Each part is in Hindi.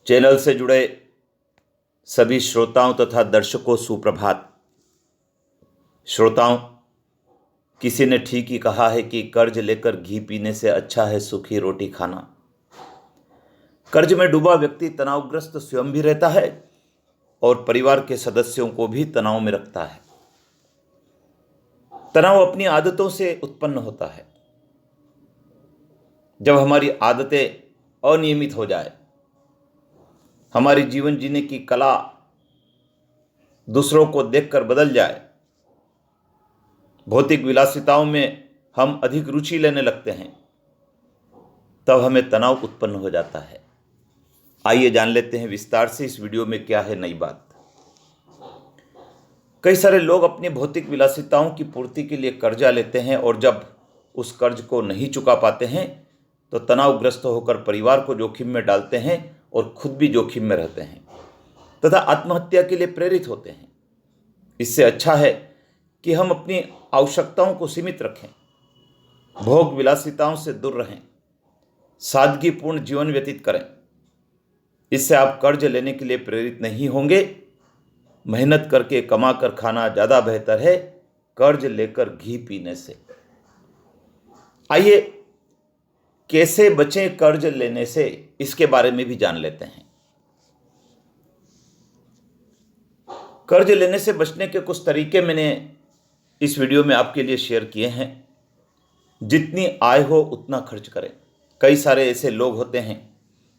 चैनल से जुड़े सभी श्रोताओं तथा दर्शकों सुप्रभात। श्रोताओं, किसी ने ठीक ही कहा है कि कर्ज लेकर घी पीने से अच्छा है सूखी रोटी खाना। कर्ज में डूबा व्यक्ति तनावग्रस्त स्वयं भी रहता है और परिवार के सदस्यों को भी तनाव में रखता है। तनाव अपनी आदतों से उत्पन्न होता है। जब हमारी आदतें अनियमित हो जाए, हमारी जीवन जीने की कला दूसरों को देखकर बदल जाए, भौतिक विलासिताओं में हम अधिक रुचि लेने लगते हैं, तब हमें तनाव उत्पन्न हो जाता है। आइए जान लेते हैं विस्तार से इस वीडियो में क्या है नई बात। कई सारे लोग अपनी भौतिक विलासिताओं की पूर्ति के लिए कर्जा लेते हैं और जब उस कर्ज को नहीं चुका पाते हैं तो तनावग्रस्त होकर परिवार को जोखिम में डालते हैं और खुद भी जोखिम में रहते हैं तथा आत्महत्या के लिए प्रेरित होते हैं। इससे अच्छा है कि हम अपनी आवश्यकताओं को सीमित रखें, भोग विलासिताओं से दूर रहें, सादगीपूर्ण जीवन व्यतीत करें। इससे आप कर्ज लेने के लिए प्रेरित नहीं होंगे। मेहनत करके कमा कर खाना ज़्यादा बेहतर है कर्ज लेकर घी पीने से। आइए कैसे बचें कर्ज लेने से, इसके बारे में भी जान लेते हैं। कर्ज लेने से बचने के कुछ तरीके मैंने इस वीडियो में आपके लिए शेयर किए हैं। जितनी आय हो उतना खर्च करें। कई सारे ऐसे लोग होते हैं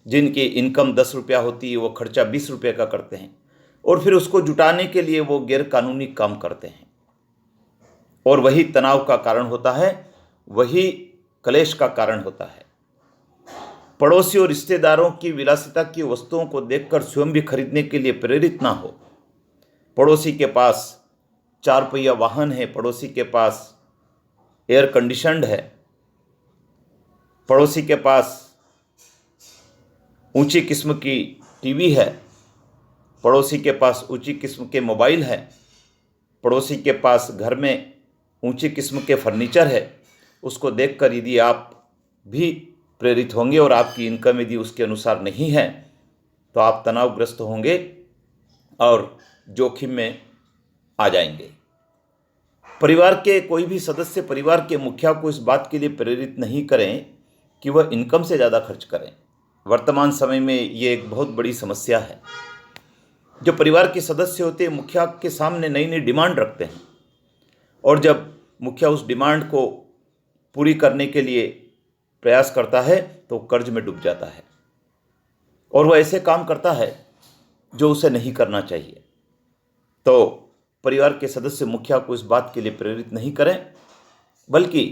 जिनकी इनकम 10 रुपया होती है, वो खर्चा 20 रुपये का करते हैं और फिर उसको जुटाने के लिए वो गैर कानूनी काम करते हैं और वही तनाव का कारण होता है, वही क्लेश का कारण होता है। पड़ोसी और रिश्तेदारों की विलासिता की वस्तुओं को देखकर स्वयं भी खरीदने के लिए प्रेरित ना हो। पड़ोसी के पास 4 पहिया वाहन है, पड़ोसी के पास एयर कंडीशनड है, पड़ोसी के पास ऊंची किस्म की टीवी है, पड़ोसी के पास ऊंची किस्म के मोबाइल है, पड़ोसी के पास घर में ऊंची किस्म के फर्नीचर है। उसको देखकर यदि आप भी प्रेरित होंगे और आपकी इनकम यदि उसके अनुसार नहीं है तो आप तनावग्रस्त होंगे और जोखिम में आ जाएंगे। परिवार के कोई भी सदस्य परिवार के मुखिया को इस बात के लिए प्रेरित नहीं करें कि वह इनकम से ज़्यादा खर्च करें। वर्तमान समय में ये एक बहुत बड़ी समस्या है। जो परिवार के सदस्य होते हैं मुखिया के सामने नई नई डिमांड रखते हैं और जब मुखिया उस डिमांड को पूरी करने के लिए प्रयास करता है तो कर्ज में डूब जाता है और वह ऐसे काम करता है जो उसे नहीं करना चाहिए। तो परिवार के सदस्य मुखिया को इस बात के लिए प्रेरित नहीं करें, बल्कि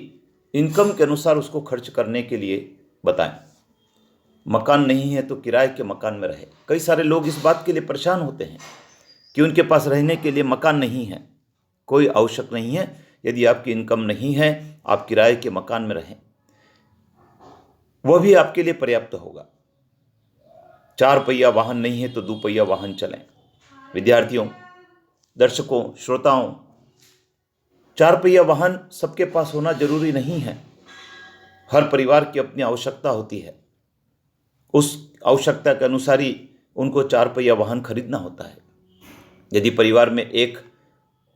इनकम के अनुसार उसको खर्च करने के लिए बताएं। मकान नहीं है तो किराए के मकान में रहे। कई सारे लोग इस बात के लिए परेशान होते हैं कि उनके पास रहने के लिए मकान नहीं है। कोई आवश्यक नहीं है, यदि आपकी इनकम नहीं है आप किराए के मकान में रहें, वह भी आपके लिए पर्याप्त होगा। 4 पहिया वाहन नहीं है तो 2 पहिया वाहन चलें। विद्यार्थियों, दर्शकों, श्रोताओं, 4 पहिया वाहन सबके पास होना जरूरी नहीं है। हर परिवार की अपनी आवश्यकता होती है, उस आवश्यकता के अनुसार ही उनको 4 पहिया वाहन खरीदना होता है। यदि परिवार में एक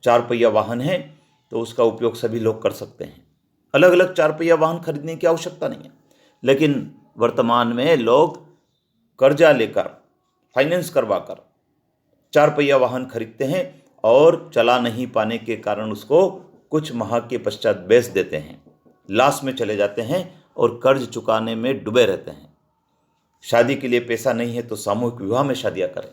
4 पहिया वाहन है तो उसका उपयोग सभी लोग कर सकते हैं। अलग अलग 4 पहिया वाहन खरीदने की आवश्यकता नहीं है, लेकिन वर्तमान में लोग कर्जा लेकर, फाइनेंस करवाकर 4 पहिया वाहन खरीदते हैं और चला नहीं पाने के कारण उसको कुछ माह के पश्चात बेच देते हैं, लाश में चले जाते हैं और कर्ज चुकाने में डूबे रहते हैं। शादी के लिए पैसा नहीं है तो सामूहिक विवाह में शादियां करें।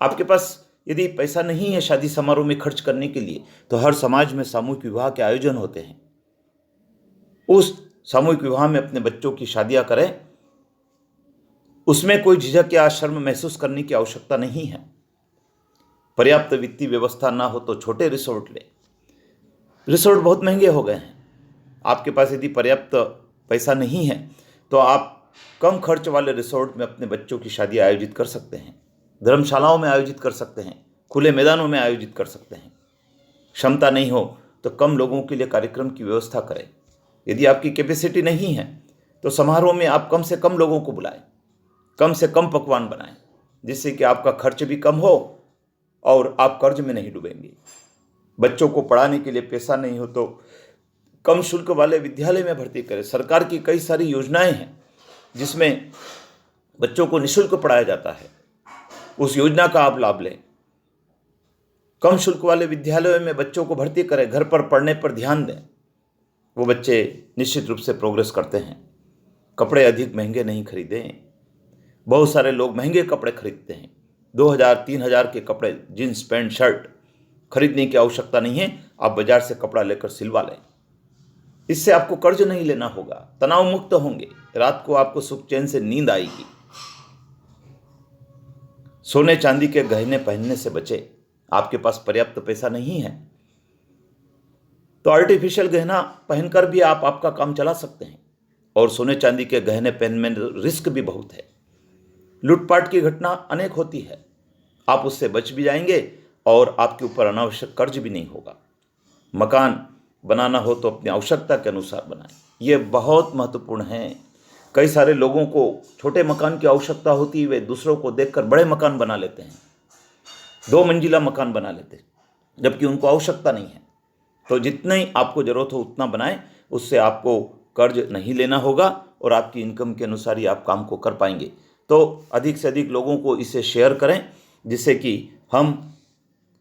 आपके पास यदि पैसा नहीं है शादी समारोह में खर्च करने के लिए तो हर समाज में सामूहिक विवाह के आयोजन होते हैं। उस सामूहिक विवाह में अपने बच्चों की शादियां करें। उसमें कोई झिझक या शर्म महसूस करने की आवश्यकता नहीं है। पर्याप्त वित्तीय व्यवस्था ना हो तो छोटे रिसोर्ट ले। रिसोर्ट बहुत महंगे हो गए हैं। आपके पास यदि पर्याप्त पैसा नहीं है तो आप कम खर्च वाले रिसोर्ट में अपने बच्चों की शादी आयोजित कर सकते हैं, धर्मशालाओं में आयोजित कर सकते हैं, खुले मैदानों में आयोजित कर सकते हैं। क्षमता नहीं हो तो कम लोगों के लिए कार्यक्रम की व्यवस्था करें। यदि आपकी कैपेसिटी नहीं है तो समारोह में आप कम से कम लोगों को बुलाएं, कम से कम पकवान बनाएं। जिससे कि आपका खर्च भी कम हो और आप कर्ज में नहीं डूबेंगे। बच्चों को पढ़ाने के लिए पैसा नहीं हो तो कम शुल्क वाले विद्यालय में भर्ती करें। सरकार की कई सारी योजनाएं हैं जिसमें बच्चों को निःशुल्क पढ़ाया जाता है, उस योजना का आप लाभ लें। कम शुल्क वाले विद्यालयों में बच्चों को भर्ती करें, घर पर पढ़ने पर ध्यान दें। वो बच्चे निश्चित रूप से प्रोग्रेस करते हैं। कपड़े अधिक महंगे नहीं खरीदें। बहुत सारे लोग महंगे कपड़े खरीदते हैं। 2000-3000 के कपड़े, जीन्स पैंट शर्ट खरीदने की आवश्यकता नहीं है। आप बाजार से कपड़ा लेकर सिलवा लें। इससे आपको कर्ज नहीं लेना होगा, तनाव मुक्त होंगे, रात को आपको सुख चैन से नींद आएगी। सोने चांदी के गहने पहनने से बचे। आपके पास पर्याप्त पैसा नहीं है तो आर्टिफिशियल गहना पहनकर भी आप आपका काम चला सकते हैं। और सोने चांदी के गहने पहनने में रिस्क भी बहुत है। लूटपाट की घटना अनेक होती है। आप उससे बच भी जाएंगे और आपके ऊपर अनावश्यक कर्ज भी नहीं होगा। मकान बनाना हो तो अपनी आवश्यकता के अनुसार बनाएं। ये बहुत महत्वपूर्ण है। कई सारे लोगों को छोटे मकान की आवश्यकता होती है, वे दूसरों को देखकर बड़े मकान बना लेते हैं, 2 मंजिला मकान बना लेते हैं, जबकि उनको आवश्यकता नहीं है। तो जितनी आपको ज़रूरत हो उतना बनाएं, उससे आपको कर्ज नहीं लेना होगा और आपकी इनकम के अनुसार ही आप काम को कर पाएंगे। तो अधिक से अधिक लोगों को इसे शेयर करें, जिससे कि हम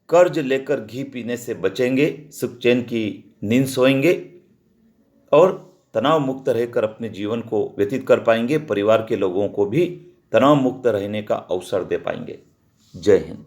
कर्ज लेकर घी पीने से बचेंगे, सुख चैन की नींद सोएंगे और तनाव मुक्त रहकर अपने जीवन को व्यतीत कर पाएंगे। परिवार के लोगों को भी तनाव मुक्त रहने का अवसर दे पाएंगे। जय हिंद।